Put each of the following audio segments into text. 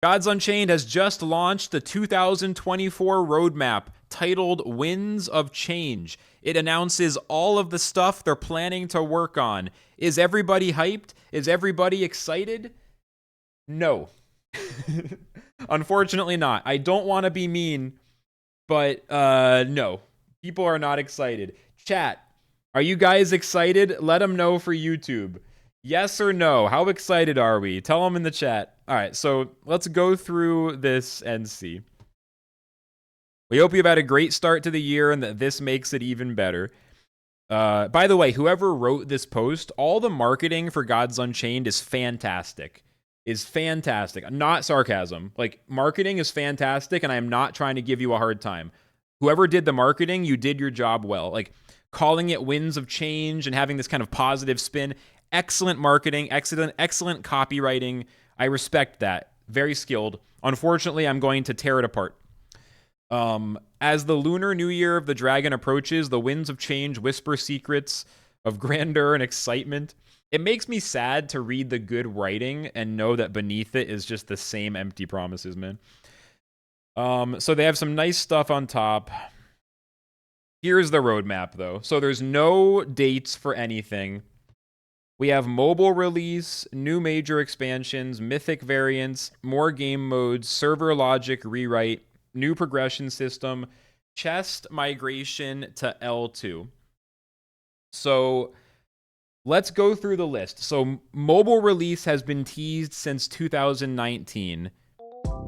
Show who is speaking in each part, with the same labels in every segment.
Speaker 1: Gods Unchained has just launched the 2024 roadmap titled Winds of Change. It announces all of the stuff they're planning to work on. Is everybody hyped? Is everybody excited? No. Unfortunately not. I don't want to be mean, but no. People are not excited. Chat, are you guys excited? Let them know for YouTube. Yes or no? How excited are we? Tell them in the chat. All right, so let's go through this and see. We hope you've had a great start to the year and that this makes it even better. By the way, whoever wrote this post, all the marketing for Gods Unchained is fantastic. Not sarcasm. Like, marketing is fantastic, and I'm not trying to give you a hard time. Whoever did the marketing, you did your job well. Like, calling it Winds of Change and having this kind of positive spin, excellent marketing, excellent copywriting. I respect that. Very skilled. Unfortunately, I'm going to tear it apart. As the Lunar New Year of the Dragon approaches, the Winds of Change whisper secrets of grandeur and excitement. It makes me sad to read the good writing and know that beneath it is just the same empty promises, man. So they have some nice stuff on top. Here's the roadmap, though. So there's no dates for anything. We have mobile release, new major expansions, mythic variants, more game modes, server logic rewrite, new progression system, chest migration to L2. So let's go through the list. So mobile release has been teased since 2019.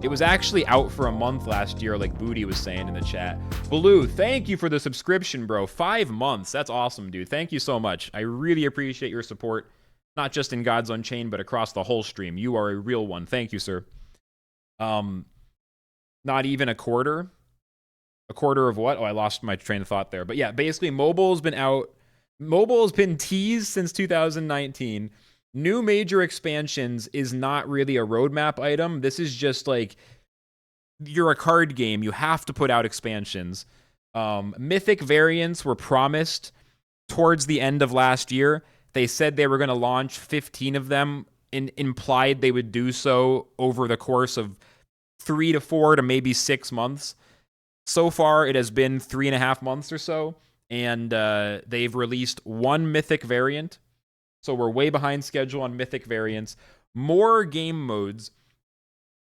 Speaker 1: It was actually out for a month last year, like Booty was saying in the chat. Blue, thank you for the subscription, bro. 5 months. That's awesome, dude. Thank you so much. I really appreciate your support, not just in Gods Unchained, but across the whole stream. You are a real one. Thank you, sir. Not even a quarter. A quarter of what? Oh, I lost my train of thought there. But yeah, basically, mobile's been out. Mobile has been teased since 2019. New major expansions is not really a roadmap item. This is just like, you're a card game. You have to put out expansions. Mythic variants were promised towards the end of last year. They said they were going to launch 15 of them and implied they would do so over the course of 3 to 4 to maybe 6 months. So far, it has been 3.5 months or so, and they've released one mythic variant. So we're way behind schedule on mythic variants. More game modes.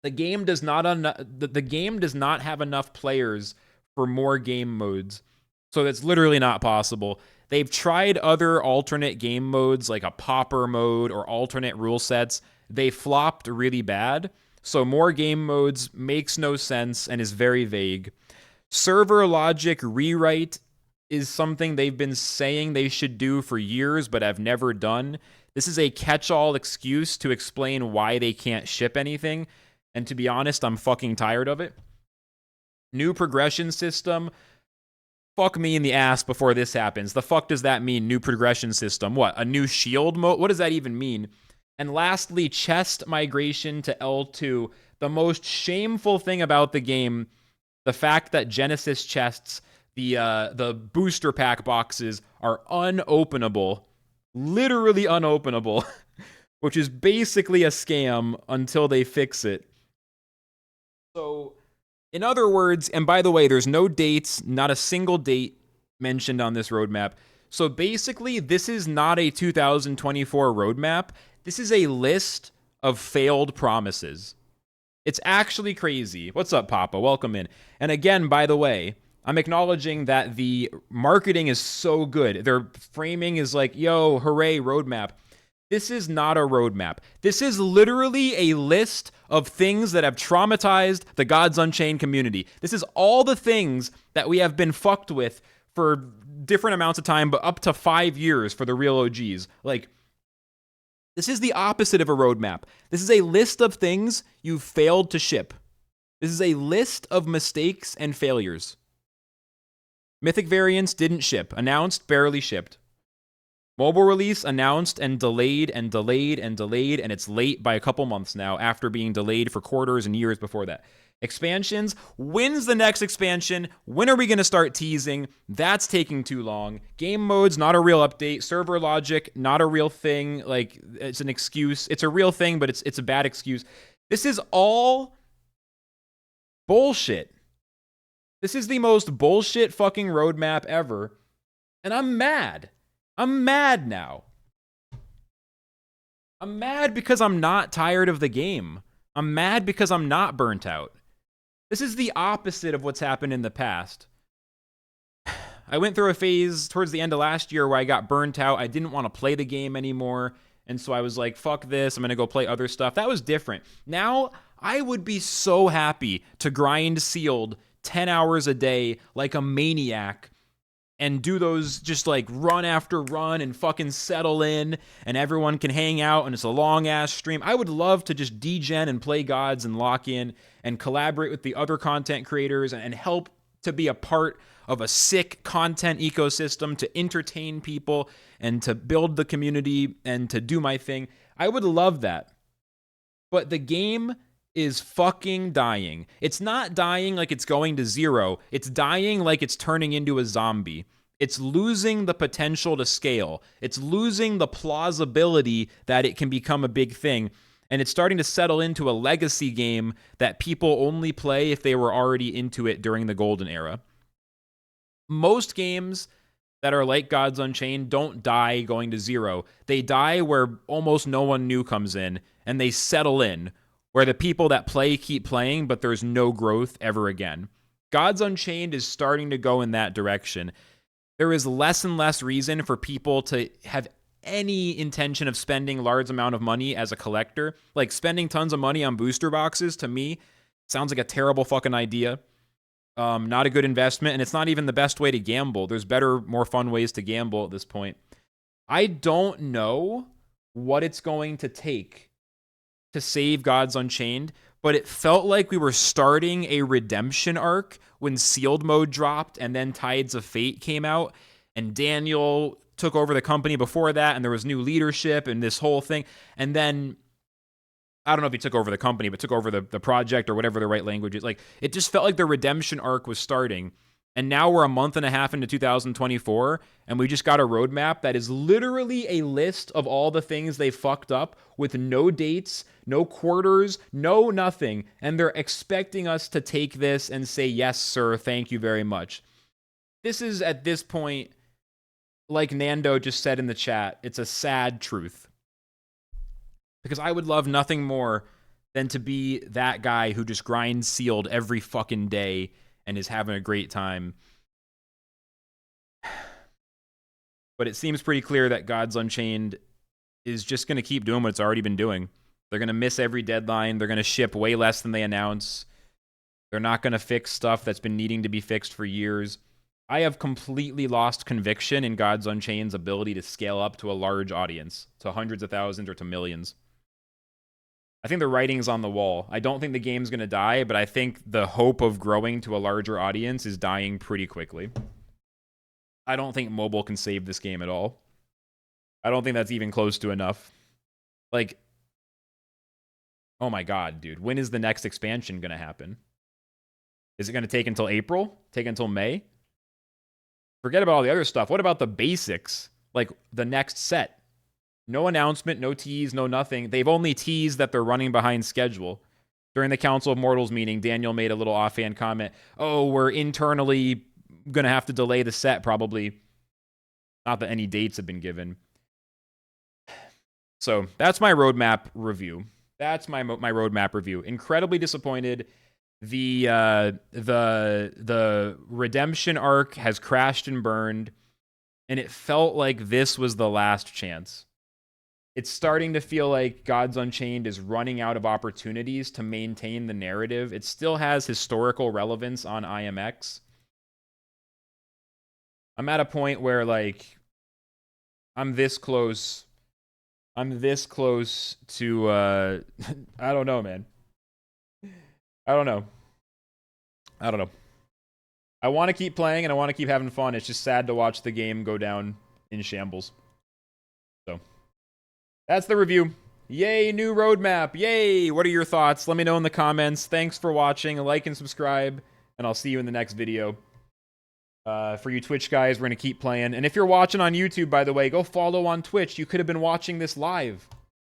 Speaker 1: The game does not have enough players for more game modes. So that's literally not possible. They've tried other alternate game modes like a pauper mode or alternate rule sets. They flopped really bad. So more game modes makes no sense and is very vague. Server logic rewrite is something they've been saying they should do for years but have never done. This is a catch-all excuse to explain why they can't ship anything. And to be honest, I'm fucking tired of it. New progression system. Fuck me in the ass before this happens. The fuck does that mean, new progression system? What, a new shield mode? What does that even mean? And lastly, chest migration to L2. The most shameful thing about the game, the fact that Genesis chests, the booster pack boxes, are unopenable. Literally unopenable. Which is basically a scam until they fix it. So, in other words, and by the way, there's no dates, not a single date mentioned on this roadmap. So basically, this is not a 2024 roadmap. This is a list of failed promises. It's actually crazy. What's up, Papa? Welcome in. And again, by the way, I'm acknowledging that the marketing is so good. Their framing is like, yo, hooray, roadmap. This is not a roadmap. This is literally a list of things that have traumatized the Gods Unchained community. This is all the things that we have been fucked with for different amounts of time, but up to 5 years for the real OGs. Like, this is the opposite of a roadmap. This is a list of things you failed to ship. This is a list of mistakes and failures. Mythic variants didn't ship. Announced, barely shipped. Mobile release announced and delayed and delayed and delayed, and it's late by a couple months now after being delayed for quarters and years before that. Expansions, when's the next expansion? When are we going to start teasing? That's taking too long. Game modes, not a real update. Server logic, not a real thing. Like, it's an excuse. It's a real thing, but it's a bad excuse. This is all bullshit. This is the most bullshit fucking roadmap ever. And I'm mad. I'm mad now. I'm mad because I'm not tired of the game. I'm mad because I'm not burnt out. This is the opposite of what's happened in the past. I went through a phase towards the end of last year where I got burnt out. I didn't want to play the game anymore. And so I was like, fuck this. I'm going to go play other stuff. That was different. Now, I would be so happy to grind sealed 10 hours a day like a maniac and do those just like run after run and fucking settle in and everyone can hang out and it's a long ass stream. I would love to just degen and play gods and lock in and collaborate with the other content creators and help to be a part of a sick content ecosystem to entertain people and to build the community and to do my thing. I would love that. But the game is fucking dying. It's not dying like it's going to zero. It's dying like it's turning into a zombie. It's losing the potential to scale. It's losing the plausibility that it can become a big thing. And it's starting to settle into a legacy game that people only play if they were already into it during the golden era. Most games that are like Gods Unchained don't die going to zero. They die where almost no one new comes in, and they settle in, where the people that play keep playing, but there's no growth ever again. Gods Unchained is starting to go in that direction. There is less and less reason for people to have any intention of spending large amount of money as a collector. Like, spending tons of money on booster boxes, to me, sounds like a terrible fucking idea. Not a good investment, and it's not even the best way to gamble. There's better, more fun ways to gamble at this point. I don't know what it's going to take to save Gods Unchained, but it felt like we were starting a redemption arc when sealed mode dropped and then Tides of Fate came out and Daniel took over the company before that and there was new leadership and this whole thing. And then, I don't know if he took over the company, but took over the project or whatever the right language is. Like, it just felt like the redemption arc was starting. And now we're a month and a half into 2024, and we just got a roadmap that is literally a list of all the things they fucked up with no dates, no quarters, no nothing. And they're expecting us to take this and say, yes, sir, thank you very much. This is, at this point, like Nando just said in the chat, it's a sad truth. Because I would love nothing more than to be that guy who just grinds sealed every fucking day and is having a great time. But it seems pretty clear that Gods Unchained is just going to keep doing what it's already been doing. They're going to miss every deadline. They're going to ship way less than they announce. They're not going to fix stuff that's been needing to be fixed for years. I have completely lost conviction in Gods Unchained's ability to scale up to a large audience, to hundreds of thousands or to millions. I think the writing's on the wall. I don't think the game's going to die, but I think the hope of growing to a larger audience is dying pretty quickly. I don't think mobile can save this game at all. I don't think that's even close to enough. Like, oh my god, dude. When is the next expansion going to happen? Is it going to take until April? Take until May? Forget about all the other stuff. What about the basics? Like, the next set? No announcement, no tease, no nothing. They've only teased that they're running behind schedule. During the Council of Mortals meeting, Daniel made a little offhand comment. Oh, we're internally going to have to delay the set, probably. Not that any dates have been given. So, that's my roadmap review. That's my roadmap review. Incredibly disappointed. The redemption arc has crashed and burned, and it felt like this was the last chance. It's starting to feel like Gods Unchained is running out of opportunities to maintain the narrative. It still has historical relevance on IMX. I'm at a point where, like, I'm this close to, I don't know, man. I don't know. I want to keep playing and I want to keep having fun. It's just sad to watch the game go down in shambles. So, that's the review. Yay, new roadmap. Yay. What are your thoughts? Let me know in the comments. Thanks for watching. Like and subscribe, and I'll see you in the next video. For you Twitch guys, we're going to keep playing. And if you're watching on YouTube, by the way, go follow on Twitch. You could have been watching this live.